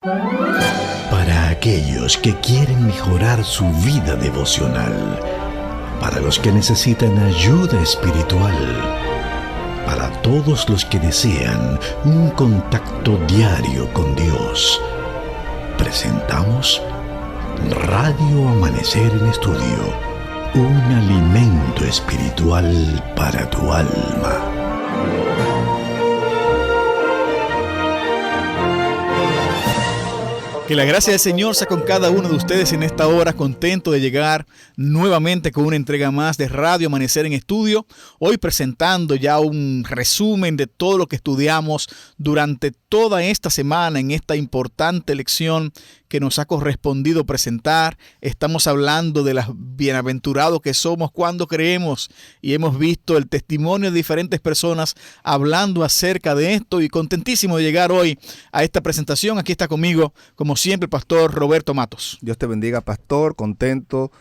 Para aquellos que quieren mejorar su vida devocional, para los que necesitan ayuda espiritual, para todos los que desean un contacto diario con Dios, presentamos Radio Amanecer en Estudio, un alimento espiritual para tu alma. Que la gracia del Señor sea con cada uno de ustedes en esta hora, contento de llegar nuevamente con una entrega más de Radio Amanecer en Estudio, hoy presentando ya un resumen de todo lo que estudiamos durante toda esta semana en esta importante lección que nos ha correspondido presentar. Estamos hablando de los bienaventurados que somos cuando creemos y hemos visto el testimonio de diferentes personas hablando acerca de esto y contentísimo de llegar hoy a esta presentación. Aquí está conmigo, como siempre, el pastor Roberto Matos. Dios te bendiga, pastor, contento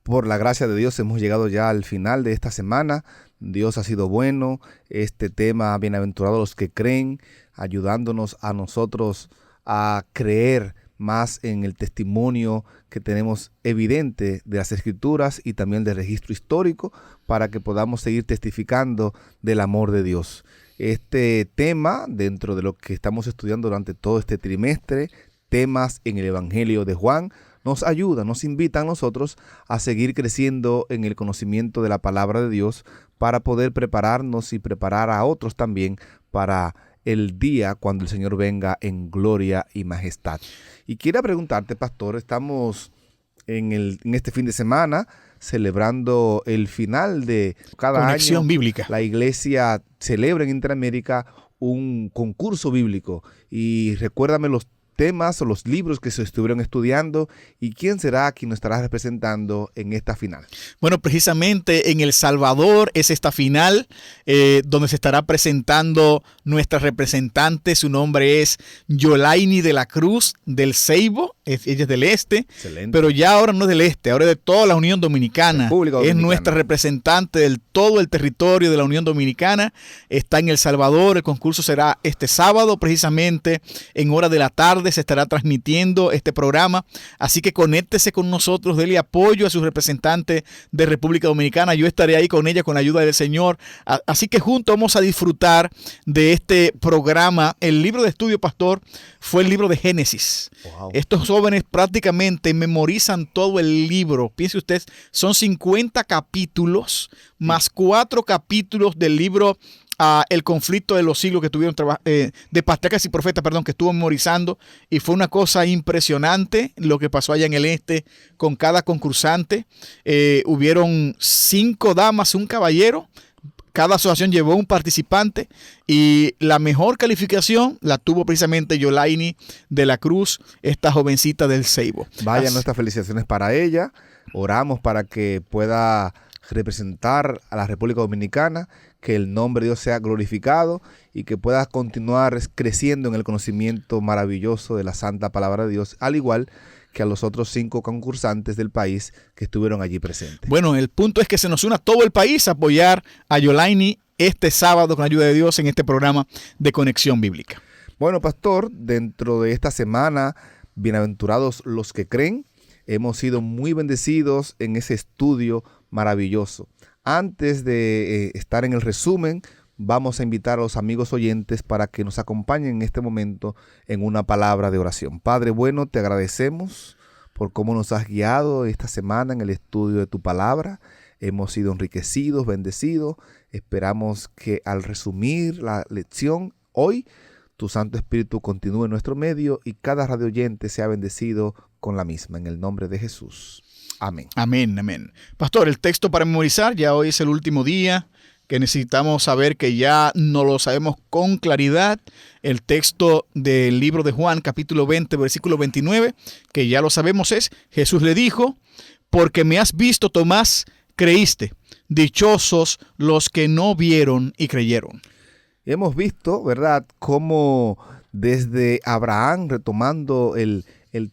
por la gracia de Dios. Hemos llegado ya al final de esta semana. Dios ha sido bueno. Este tema, bienaventurados los que creen, ayudándonos a nosotros a creer más en el testimonio que tenemos evidente de las Escrituras y también del registro histórico para que podamos seguir testificando del amor de Dios. Este tema, dentro de lo que estamos estudiando durante todo este trimestre, temas en el Evangelio de Juan, nos ayuda, nos invita a nosotros a seguir creciendo en el conocimiento de la palabra de Dios para poder prepararnos y preparar a otros también para el día cuando el Señor venga en gloria y majestad. Y quiero preguntarte, pastor, estamos en este fin de semana celebrando el final de cada Conexión año. Bíblica. La iglesia celebra en Interamérica un concurso bíblico. Y recuérdame los temas o los libros que se estuvieron estudiando y quién será quien nos estará representando en esta final. Bueno, precisamente en El Salvador es esta final donde se estará presentando nuestra representante. Su nombre es Yolaini de la Cruz del Ceibo. Ella es del este. Excelente. Pero ya ahora no es del este, ahora es de toda la Unión Dominicana. República Dominicana. Es nuestra representante del todo el territorio de la Unión Dominicana. Está en El Salvador. El concurso será este sábado, precisamente en hora de la tarde. Se estará transmitiendo este programa, así que conéctese con nosotros, dele apoyo a su representante de República Dominicana. Yo estaré ahí con ella con la ayuda del Señor, así que juntos vamos a disfrutar de este programa. El libro de estudio, pastor, fue el libro de Génesis. Wow. Estos jóvenes prácticamente memorizan todo el libro. Piense usted, son 50 capítulos más 4 capítulos del libro El conflicto de los siglos que tuvieron de patriarcas y profetas, que estuvo memorizando, y fue una cosa impresionante lo que pasó allá en el este con cada concursante. Hubieron 5 damas, un caballero. Cada asociación llevó un participante y la mejor calificación la tuvo precisamente Yolaini de la Cruz, esta jovencita del Ceibo. Vaya nuestras felicitaciones para ella. Oramos para que pueda representar a la República Dominicana, que el nombre de Dios sea glorificado y que pueda continuar creciendo en el conocimiento maravilloso de la santa palabra de Dios, al igual que a los otros 5 concursantes del país que estuvieron allí presentes. Bueno, el punto es que se nos una todo el país a apoyar a Yolaini este sábado con la ayuda de Dios en este programa de Conexión Bíblica. Bueno, pastor, dentro de esta semana, bienaventurados los que creen, hemos sido muy bendecidos en ese estudio maravilloso. Antes de estar en el resumen, vamos a invitar a los amigos oyentes para que nos acompañen en este momento en una palabra de oración. Padre bueno, te agradecemos por cómo nos has guiado esta semana en el estudio de tu palabra. Hemos sido enriquecidos, bendecidos. Esperamos que al resumir la lección hoy, tu Santo Espíritu continúe en nuestro medio y cada radio oyente sea bendecido con la misma. En el nombre de Jesús. Amén. Amén, amén. Pastor, el texto para memorizar, ya hoy es el último día que necesitamos saber que ya no lo sabemos con claridad. El texto del libro de Juan, capítulo 20, versículo 29, que ya lo sabemos es, Jesús le dijo, porque me has visto, Tomás, creíste. Dichosos los que no vieron y creyeron. Hemos visto, ¿verdad?, cómo desde Abraham, retomando el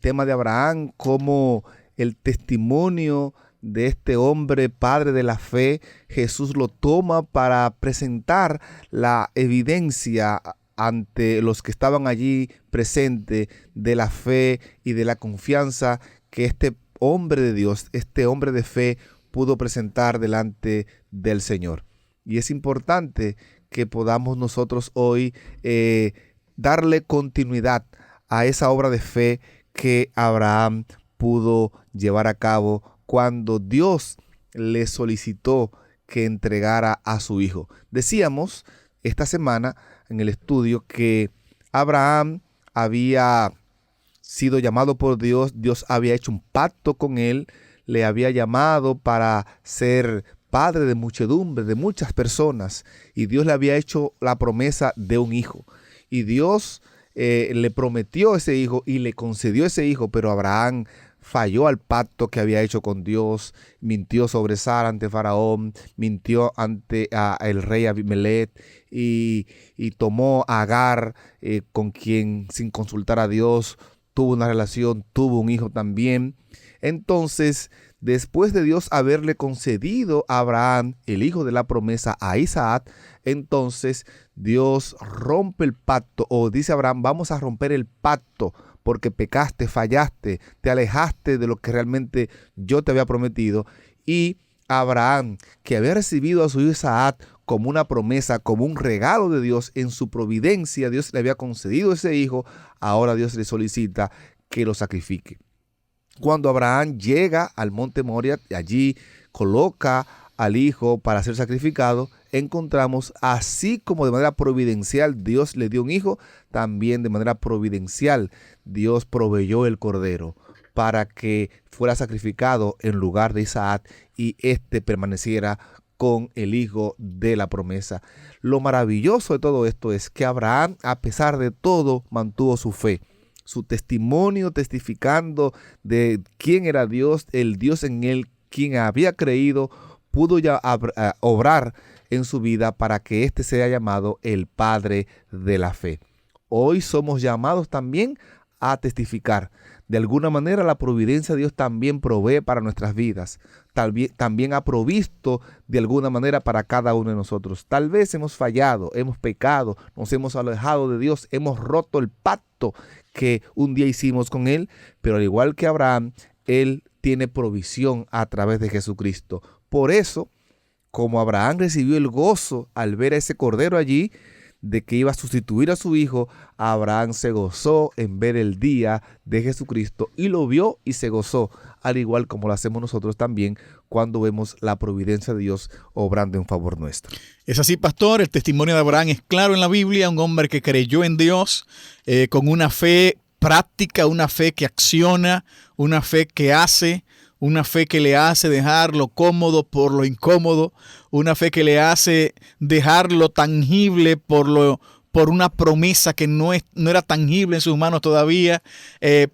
tema de Abraham, cómo el testimonio de este hombre, padre de la fe, Jesús lo toma para presentar la evidencia ante los que estaban allí presentes de la fe y de la confianza que este hombre de Dios, este hombre de fe, pudo presentar delante del Señor. Y es importante que podamos nosotros hoy darle continuidad a esa obra de fe que Abraham pudo llevar a cabo cuando Dios le solicitó que entregara a su hijo. Decíamos esta semana en el estudio que Abraham había sido llamado por Dios, Dios había hecho un pacto con él, le había llamado para ser padre de muchedumbre, de muchas personas, y Dios le había hecho la promesa de un hijo. Y Dios le prometió ese hijo y le concedió ese hijo, pero Abraham falló al pacto que había hecho con Dios, mintió sobre Sara ante Faraón, mintió ante el rey Abimelech y tomó a Agar, con quien sin consultar a Dios tuvo una relación, tuvo un hijo también. Entonces, después de Dios haberle concedido a Abraham, el hijo de la promesa, a Isaac, entonces Dios rompe el pacto, o dice Abraham, vamos a romper el pacto porque pecaste, fallaste, te alejaste de lo que realmente yo te había prometido. Y Abraham, que había recibido a su hijo Isaac como una promesa, como un regalo de Dios en su providencia, Dios le había concedido ese hijo, ahora Dios le solicita que lo sacrifique. Cuando Abraham llega al monte Moria, allí coloca al hijo para ser sacrificado, encontramos, así como de manera providencial Dios le dio un hijo, también de manera providencial Dios proveyó el cordero para que fuera sacrificado en lugar de Isaac y éste permaneciera con el hijo de la promesa. Lo maravilloso de todo esto es que Abraham, a pesar de todo, mantuvo su fe, su testimonio, testificando de quién era Dios, el Dios en él, quien había creído, pudo ya obrar en su vida para que éste sea llamado el Padre de la fe. Hoy somos llamados también a testificar. De alguna manera la providencia de Dios también provee para nuestras vidas. También ha provisto de alguna manera para cada uno de nosotros. Tal vez hemos fallado, hemos pecado, nos hemos alejado de Dios, hemos roto el pacto que un día hicimos con Él, pero al igual que Abraham, Él tiene provisión a través de Jesucristo. Por eso, como Abraham recibió el gozo al ver a ese cordero allí, de que iba a sustituir a su hijo, Abraham se gozó en ver el día de Jesucristo y lo vio y se gozó, al igual como lo hacemos nosotros también cuando vemos la providencia de Dios obrando en favor nuestro. Es así, pastor, el testimonio de Abraham es claro en la Biblia, un hombre que creyó en Dios con una fe práctica, una fe que acciona, una fe que hace, una fe que le hace dejar lo cómodo por lo incómodo, una fe que le hace dejar lo tangible por una promesa que no era tangible en sus manos todavía,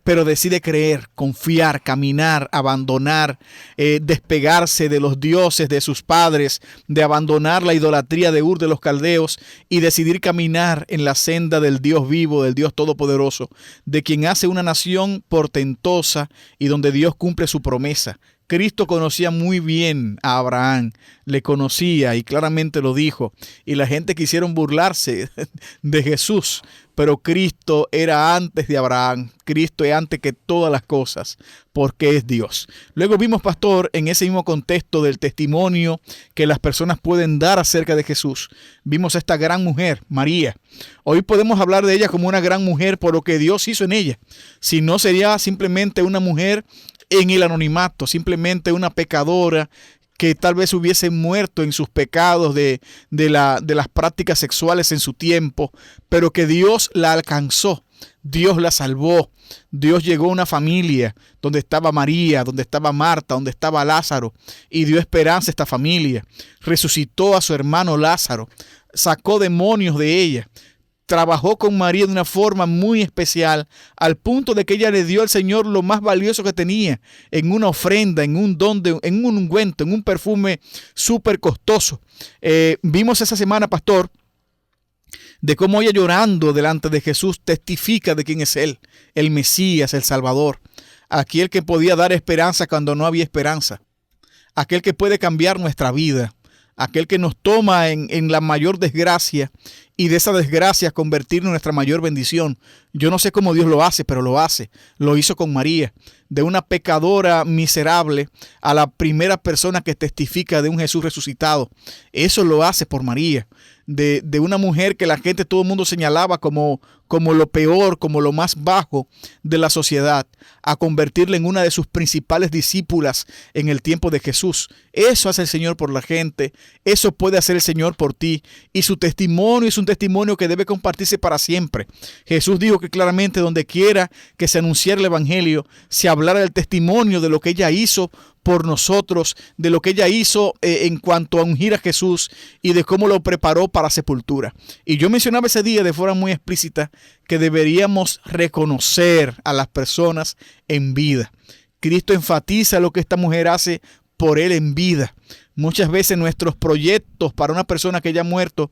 pero decide creer, confiar, caminar, abandonar, despegarse de los dioses de sus padres, de abandonar la idolatría de Ur de los Caldeos y decidir caminar en la senda del Dios vivo, del Dios todopoderoso, de quien hace una nación portentosa y donde Dios cumple su promesa. Cristo conocía muy bien a Abraham, le conocía y claramente lo dijo, y la gente quisieron burlarse de Jesús, pero Cristo era antes de Abraham, Cristo es antes que todas las cosas, porque es Dios. Luego vimos, pastor, en ese mismo contexto del testimonio que las personas pueden dar acerca de Jesús, vimos a esta gran mujer, María. Hoy podemos hablar de ella como una gran mujer por lo que Dios hizo en ella, si no sería simplemente una mujer en el anonimato, simplemente una pecadora que tal vez hubiese muerto en sus pecados de las prácticas sexuales en su tiempo, pero que Dios la alcanzó, Dios la salvó, Dios llegó a una familia donde estaba María, donde estaba Marta, donde estaba Lázaro, y dio esperanza a esta familia, resucitó a su hermano Lázaro, sacó demonios de ella, trabajó con María de una forma muy especial, al punto de que ella le dio al Señor lo más valioso que tenía, en una ofrenda, en un don, en un ungüento, en un perfume súper costoso. Vimos esa semana, pastor, de cómo ella llorando delante de Jesús testifica de quién es Él, el Mesías, el Salvador, aquel que podía dar esperanza cuando no había esperanza, aquel que puede cambiar nuestra vida, aquel que nos toma en la mayor desgracia y de esa desgracia convertirlo en nuestra mayor bendición. Yo no sé cómo Dios lo hace, pero lo hace. Lo hizo con María, de una pecadora miserable a la primera persona que testifica de un Jesús resucitado. Eso lo hace por María. De una mujer que la gente, todo el mundo señalaba como lo peor, como lo más bajo de la sociedad, a convertirla en una de sus principales discípulas en el tiempo de Jesús. Eso hace el Señor por la gente, eso puede hacer el Señor por ti, y su testimonio es un testimonio que debe compartirse para siempre. Jesús dijo que claramente donde quiera que se anunciara el evangelio, se hablara del testimonio de lo que ella hizo por nosotros, de lo que ella hizo en cuanto a ungir a Jesús y de cómo lo preparó para sepultura. Y yo mencionaba ese día de forma muy explícita que deberíamos reconocer a las personas en vida. Cristo enfatiza lo que esta mujer hace por él en vida. Muchas veces nuestros proyectos para una persona que ya ha muerto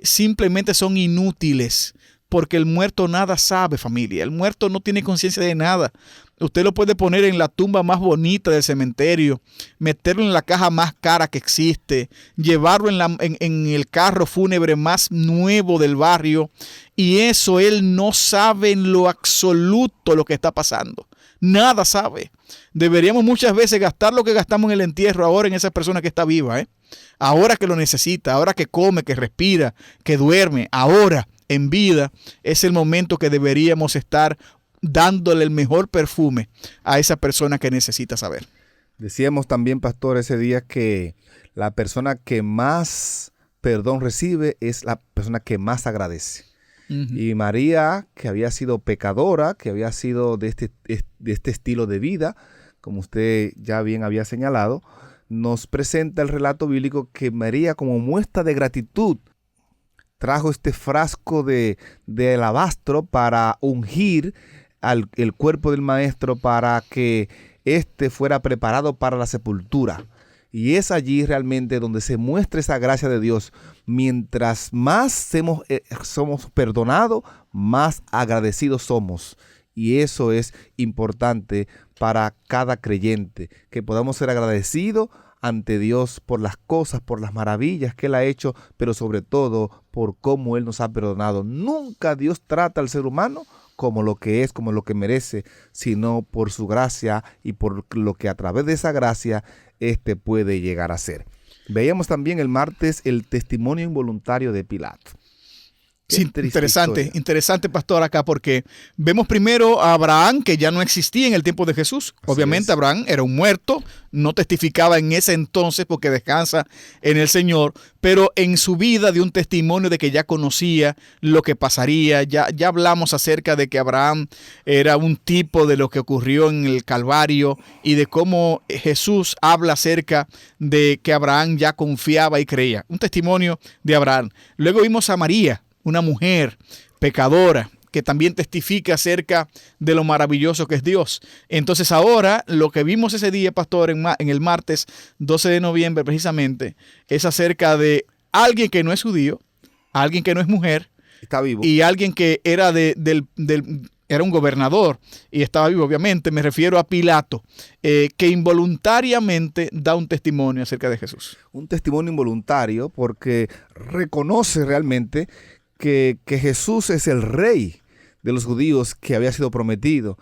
simplemente son inútiles, porque el muerto nada sabe, familia. El muerto no tiene conciencia de nada. Usted lo puede poner en la tumba más bonita del cementerio, meterlo en la caja más cara que existe, llevarlo en el carro fúnebre más nuevo del barrio, y eso él no sabe en lo absoluto lo que está pasando. Nada sabe. Deberíamos muchas veces gastar lo que gastamos en el entierro ahora en esa persona que está viva, ahora que lo necesita, ahora que come, que respira, que duerme, ahora en vida es el momento que deberíamos estar dándole el mejor perfume a esa persona que necesita saber. Decíamos también, pastor, ese día que la persona que más perdón recibe es la persona que más agradece. Uh-huh. Y María, que había sido pecadora, que había sido de este estilo de vida, como usted ya bien había señalado, nos presenta el relato bíblico que María, como muestra de gratitud, trajo este frasco de alabastro para ungir el cuerpo del maestro, para que éste fuera preparado para la sepultura. Y es allí realmente donde se muestra esa gracia de Dios. Mientras más somos perdonados, más agradecidos somos. Y eso es importante para cada creyente, que podamos ser agradecidos ante Dios por las cosas, por las maravillas que Él ha hecho, pero sobre todo por cómo Él nos ha perdonado. Nunca Dios trata al ser humano como lo que es, como lo que merece, sino por su gracia y por lo que a través de esa gracia éste puede llegar a ser. Veíamos también el martes el testimonio involuntario de Pilato. Sí, interesante, pastor, acá, porque vemos primero a Abraham, que ya no existía en el tiempo de Jesús. Obviamente Abraham era un muerto, no testificaba en ese entonces porque descansa en el Señor, pero en su vida dio un testimonio de que ya conocía lo que pasaría. Ya hablamos acerca de que Abraham era un tipo de lo que ocurrió en el Calvario y de cómo Jesús habla acerca de que Abraham ya confiaba y creía. Un testimonio de Abraham. Luego vimos a María, una mujer pecadora que también testifica acerca de lo maravilloso que es Dios. Entonces ahora lo que vimos ese día, pastor, en el martes 12 de noviembre precisamente, es acerca de alguien que no es judío, alguien que no es mujer, está vivo, y alguien que era era un gobernador y estaba vivo, obviamente. Me refiero a Pilato, que involuntariamente da un testimonio acerca de Jesús. Un testimonio involuntario porque reconoce realmente que Jesús es el rey de los judíos que había sido prometido.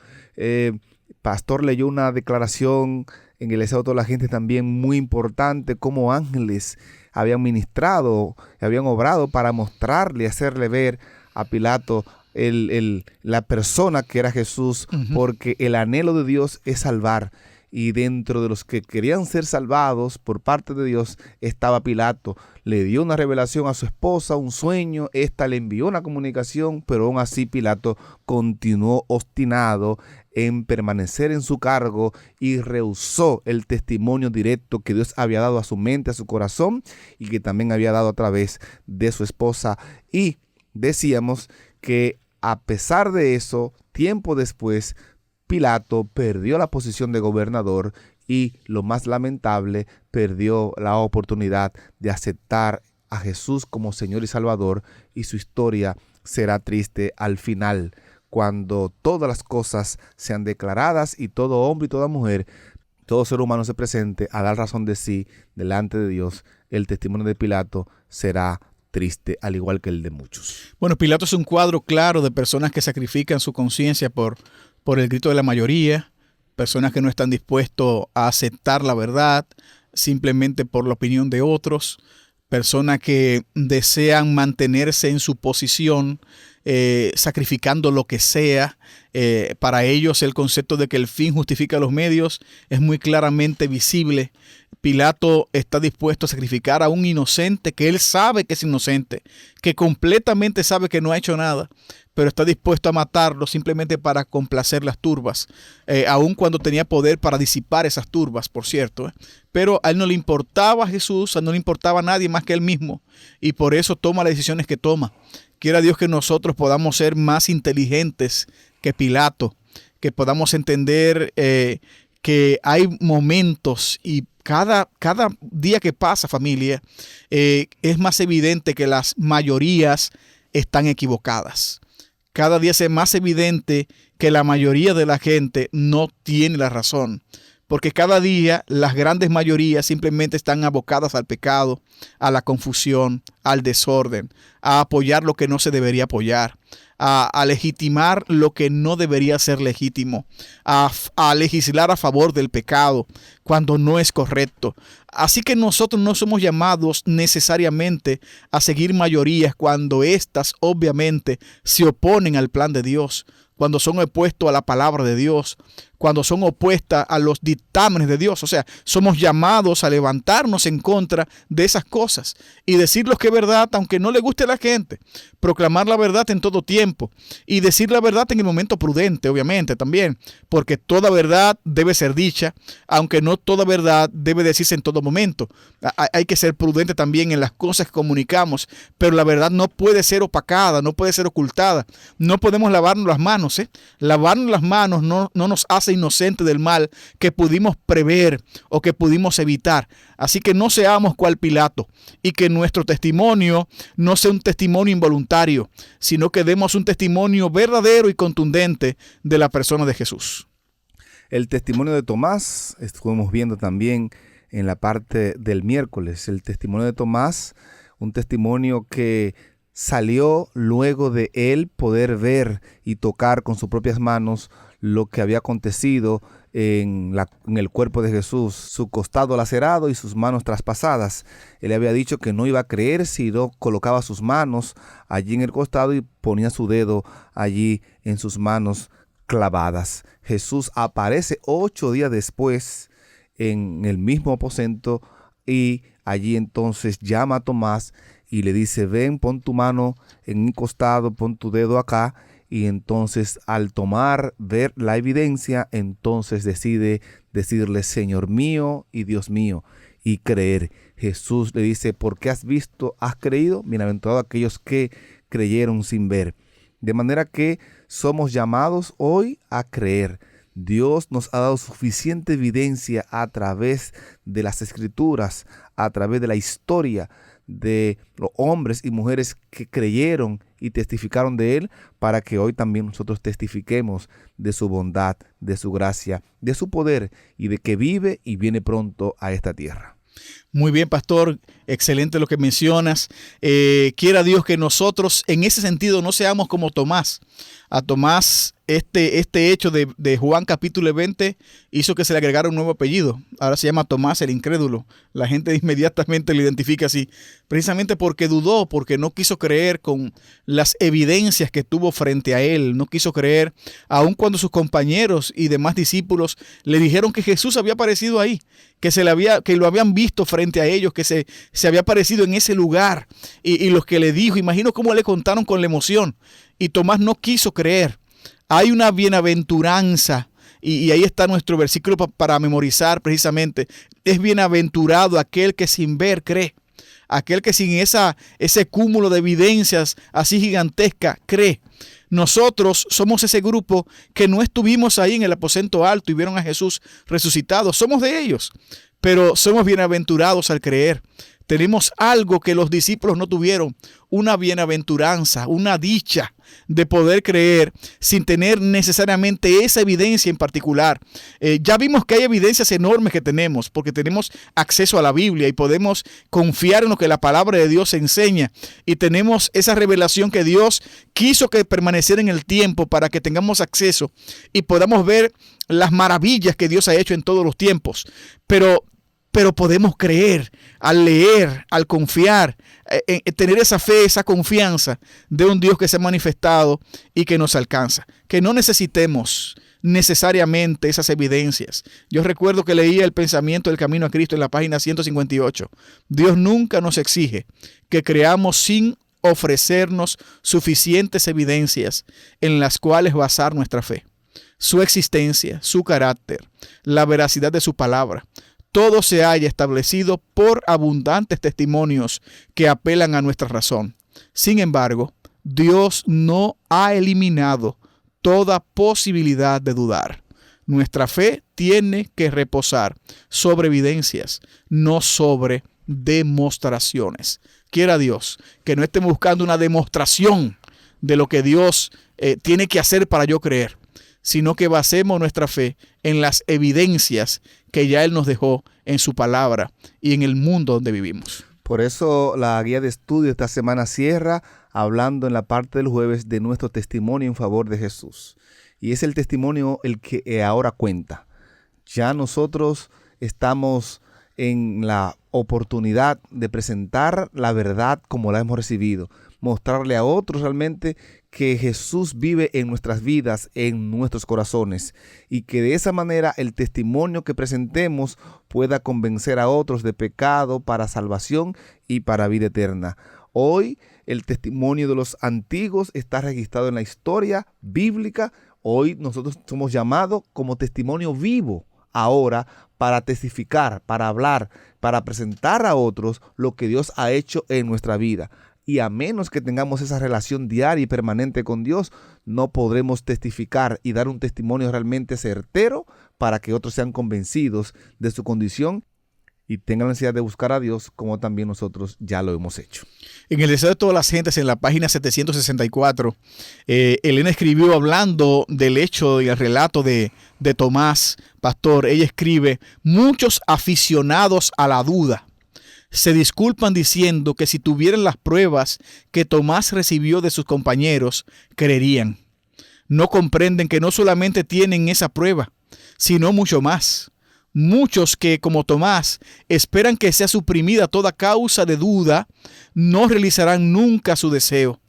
Pastor leyó una declaración en el estado de toda la gente también muy importante, cómo ángeles habían ministrado, habían obrado para mostrarle, hacerle ver a Pilato la persona que era Jesús, uh-huh. Porque el anhelo de Dios es salvar. Y dentro de los que querían ser salvados por parte de Dios estaba Pilato. Le dio una revelación a su esposa, un sueño, ésta le envió una comunicación, pero aún así Pilato continuó obstinado en permanecer en su cargo y rehusó el testimonio directo que Dios había dado a su mente, a su corazón, y que también había dado a través de su esposa. Y decíamos que a pesar de eso, tiempo después, Pilato perdió la posición de gobernador y, lo más lamentable, perdió la oportunidad de aceptar a Jesús como Señor y Salvador, y su historia será triste al final, cuando todas las cosas sean declaradas y todo hombre y toda mujer, todo ser humano se presente a dar razón de sí delante de Dios. El testimonio de Pilato será triste, al igual que el de muchos. Bueno, Pilato es un cuadro claro de personas que sacrifican su conciencia por el grito de la mayoría, personas que no están dispuestos a aceptar la verdad simplemente por la opinión de otros, personas que desean mantenerse en su posición, sacrificando lo que sea. Para ellos el concepto de que el fin justifica los medios es muy claramente visible. Pilato está dispuesto a sacrificar a un inocente que él sabe que es inocente, que completamente sabe que no ha hecho nada, pero está dispuesto a matarlo simplemente para complacer las turbas, aun cuando tenía poder para disipar esas turbas, por cierto. Pero a él no le importaba a Jesús, a él no le importaba a nadie más que él mismo, y por eso toma las decisiones que toma. Quiera Dios que nosotros podamos ser más inteligentes que Pilato, que podamos entender que hay momentos, y cada día que pasa, familia, es más evidente que las mayorías están equivocadas. Cada día es más evidente que la mayoría de la gente no tiene la razón, porque cada día las grandes mayorías simplemente están abocadas al pecado, a la confusión, al desorden, a apoyar lo que no se debería apoyar, a legitimar lo que no debería ser legítimo, a legislar a favor del pecado cuando no es correcto. Así que nosotros no somos llamados necesariamente a seguir mayorías cuando éstas obviamente se oponen al plan de Dios, cuando son opuestos a la palabra de Dios, cuando son opuestas a los dictámenes de Dios. O sea, somos llamados a levantarnos en contra de esas cosas y decir lo que es verdad, aunque no le guste a la gente. Proclamar la verdad en todo tiempo y decir la verdad en el momento prudente, obviamente, también, porque toda verdad debe ser dicha, aunque no toda verdad debe decirse en todo momento. Hay que ser prudente también en las cosas que comunicamos, pero la verdad no puede ser opacada, no puede ser ocultada. No podemos lavarnos las manos. Lavarnos las manos no nos hace inocente del mal que pudimos prever o que pudimos evitar. Así que no seamos cual Pilato, y que nuestro testimonio no sea un testimonio involuntario, sino que demos un testimonio verdadero y contundente de la persona de Jesús. El testimonio de Tomás, estuvimos viendo también en la parte del miércoles, el testimonio de Tomás, un testimonio que salió luego de él poder ver y tocar con sus propias manos lo que había acontecido en el cuerpo de Jesús, su costado lacerado y sus manos traspasadas. Él había dicho que no iba a creer si no colocaba sus manos allí en el costado y ponía su dedo allí en sus manos clavadas. Jesús aparece 8 días después en el mismo aposento y allí entonces llama a Tomás y le dice: ven, pon tu mano en mi costado, pon tu dedo acá. Y entonces al ver la evidencia, entonces decide decirle: Señor mío y Dios mío, y creer. Jesús le dice: ¿por qué has visto, has creído? Bienaventurados aquellos que creyeron sin ver. De manera que somos llamados hoy a creer. Dios nos ha dado suficiente evidencia a través de las Escrituras, a través de la historia de los hombres y mujeres que creyeron y testificaron de Él, para que hoy también nosotros testifiquemos de su bondad, de su gracia, de su poder y de que vive y viene pronto a esta tierra. Muy bien, pastor, excelente lo que mencionas. Quiera Dios que nosotros en ese sentido no seamos como Tomás. A Tomás este hecho de Juan capítulo 20 hizo que se le agregara un nuevo apellido. Ahora se llama Tomás el incrédulo. La gente inmediatamente lo identifica así, precisamente porque dudó, porque no quiso creer con las evidencias que tuvo frente a él. No quiso creer aun cuando sus compañeros y demás discípulos le dijeron que Jesús había aparecido ahí, que lo habían visto frente a ellos, que se había aparecido en ese lugar, y los que le dijo, imagino cómo le contaron con la emoción, y Tomás no quiso creer. Hay una bienaventuranza, y ahí está nuestro versículo para memorizar precisamente. Es bienaventurado aquel que sin ver cree, aquel que sin ese cúmulo de evidencias así gigantesca cree. Nosotros somos ese grupo que no estuvimos ahí en el aposento alto y vieron a Jesús resucitado. Somos de ellos, pero somos bienaventurados al creer. Tenemos algo que los discípulos no tuvieron, una bienaventuranza, una dicha de poder creer sin tener necesariamente esa evidencia en particular. Ya vimos que hay evidencias enormes que tenemos, porque tenemos acceso a la Biblia y podemos confiar en lo que la palabra de Dios enseña, y tenemos esa revelación que Dios quiso que permaneciera en el tiempo para que tengamos acceso y podamos ver las maravillas que Dios ha hecho en todos los tiempos. Pero podemos creer al leer, al confiar, tener esa fe, esa confianza de un Dios que se ha manifestado y que nos alcanza. Que no necesitemos necesariamente esas evidencias. Yo recuerdo que leía el pensamiento del Camino a Cristo en la página 158. Dios nunca nos exige que creamos sin ofrecernos suficientes evidencias en las cuales basar nuestra fe. Su existencia, su carácter, la veracidad de su palabra, todo se haya establecido por abundantes testimonios que apelan a nuestra razón. Sin embargo, Dios no ha eliminado toda posibilidad de dudar. Nuestra fe tiene que reposar sobre evidencias, no sobre demostraciones. Quiera Dios que no estemos buscando una demostración de lo que Dios tiene que hacer para yo creer, sino que basemos nuestra fe en las evidencias que ya Él nos dejó en su palabra y en el mundo donde vivimos. Por eso la guía de estudio esta semana cierra hablando en la parte del jueves de nuestro testimonio en favor de Jesús. Y es el testimonio el que ahora cuenta. Ya nosotros estamos en la oportunidad de presentar la verdad como la hemos recibido, mostrarle a otros realmente que Jesús vive en nuestras vidas, en nuestros corazones, y que de esa manera el testimonio que presentemos pueda convencer a otros de pecado para salvación y para vida eterna. Hoy el testimonio de los antiguos está registrado en la historia bíblica. Hoy nosotros somos llamados como testimonio vivo ahora para testificar, para hablar, para presentar a otros lo que Dios ha hecho en nuestra vida. Y a menos que tengamos esa relación diaria y permanente con Dios, no podremos testificar y dar un testimonio realmente certero para que otros sean convencidos de su condición y tengan la necesidad de buscar a Dios como también nosotros ya lo hemos hecho. En el deseo de todas las gentes, en la página 764, Elena escribió hablando del hecho y el relato de Tomás, pastor. Ella escribe: muchos aficionados a la duda se disculpan diciendo que si tuvieran las pruebas que Tomás recibió de sus compañeros, creerían. No comprenden que no solamente tienen esa prueba, sino mucho más. Muchos que, como Tomás, esperan que sea suprimida toda causa de duda, no realizarán nunca su deseo.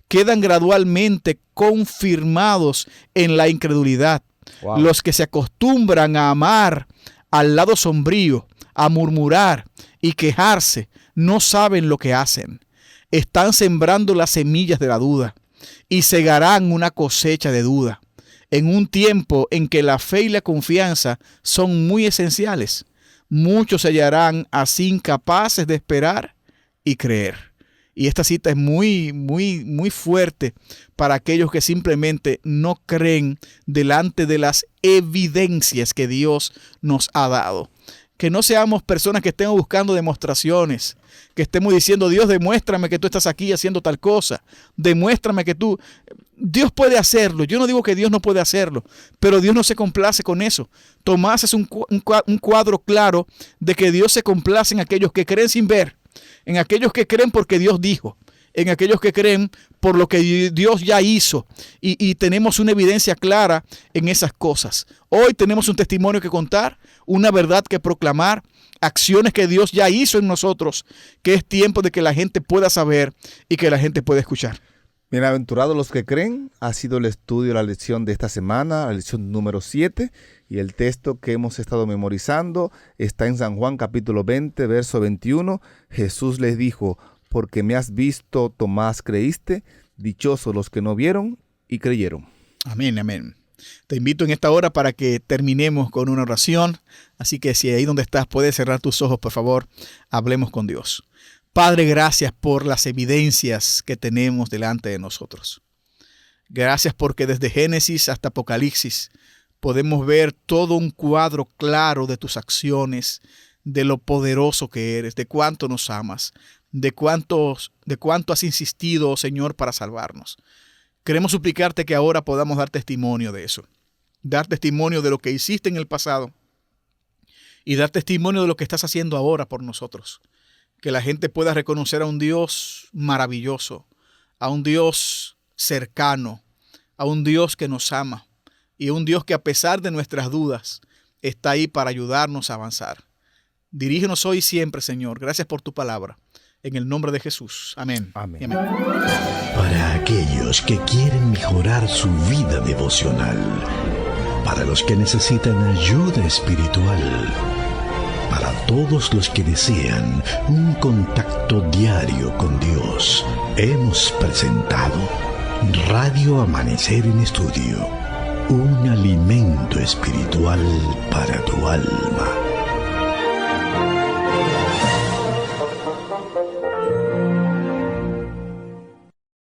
Quedan gradualmente confirmados en la incredulidad. Wow. Los que se acostumbran a amar al lado sombrío, a murmurar y quejarse, no saben lo que hacen. Están sembrando las semillas de la duda y segarán una cosecha de duda. En un tiempo en que la fe y la confianza son muy esenciales, muchos se hallarán así incapaces de esperar y creer. Y esta cita es muy fuerte para aquellos que simplemente no creen delante de las evidencias que Dios nos ha dado. Que no seamos personas que estemos buscando demostraciones, que estemos diciendo: Dios, demuéstrame que tú estás aquí haciendo tal cosa, demuéstrame que tú... Dios puede hacerlo, yo no digo que Dios no puede hacerlo, pero Dios no se complace con eso. Tomás es un cuadro claro de que Dios se complace en aquellos que creen sin ver, en aquellos que creen porque Dios dijo, en aquellos que creen por lo que Dios ya hizo, y tenemos una evidencia clara en esas cosas. Hoy tenemos un testimonio que contar, una verdad que proclamar, acciones que Dios ya hizo en nosotros, que es tiempo de que la gente pueda saber y que la gente pueda escuchar. Bienaventurados los que creen, ha sido el estudio de la lección de esta semana, la lección número 7, y el texto que hemos estado memorizando está en San Juan capítulo 20, verso 21. Jesús les dijo: porque me has visto, Tomás, creíste. Dichosos los que no vieron y creyeron. Amén, amén. Te invito en esta hora para que terminemos con una oración. Así que si ahí donde estás puedes cerrar tus ojos, por favor, hablemos con Dios. Padre, gracias por las evidencias que tenemos delante de nosotros. Gracias porque desde Génesis hasta Apocalipsis podemos ver todo un cuadro claro de tus acciones, de lo poderoso que eres, de cuánto nos amas, de cuánto has insistido, oh Señor, para salvarnos. Queremos suplicarte que ahora podamos dar testimonio de eso, dar testimonio de lo que hiciste en el pasado y dar testimonio de lo que estás haciendo ahora por nosotros. Que la gente pueda reconocer a un Dios maravilloso, a un Dios cercano, a un Dios que nos ama y a un Dios que a pesar de nuestras dudas está ahí para ayudarnos a avanzar. Dirígenos hoy y siempre, Señor. Gracias por tu palabra. En el nombre de Jesús. Amén. Amén. Amén. Para aquellos que quieren mejorar su vida devocional, para los que necesitan ayuda espiritual, para todos los que desean un contacto diario con Dios, hemos presentado Radio Amanecer en Estudio, un alimento espiritual para tu alma.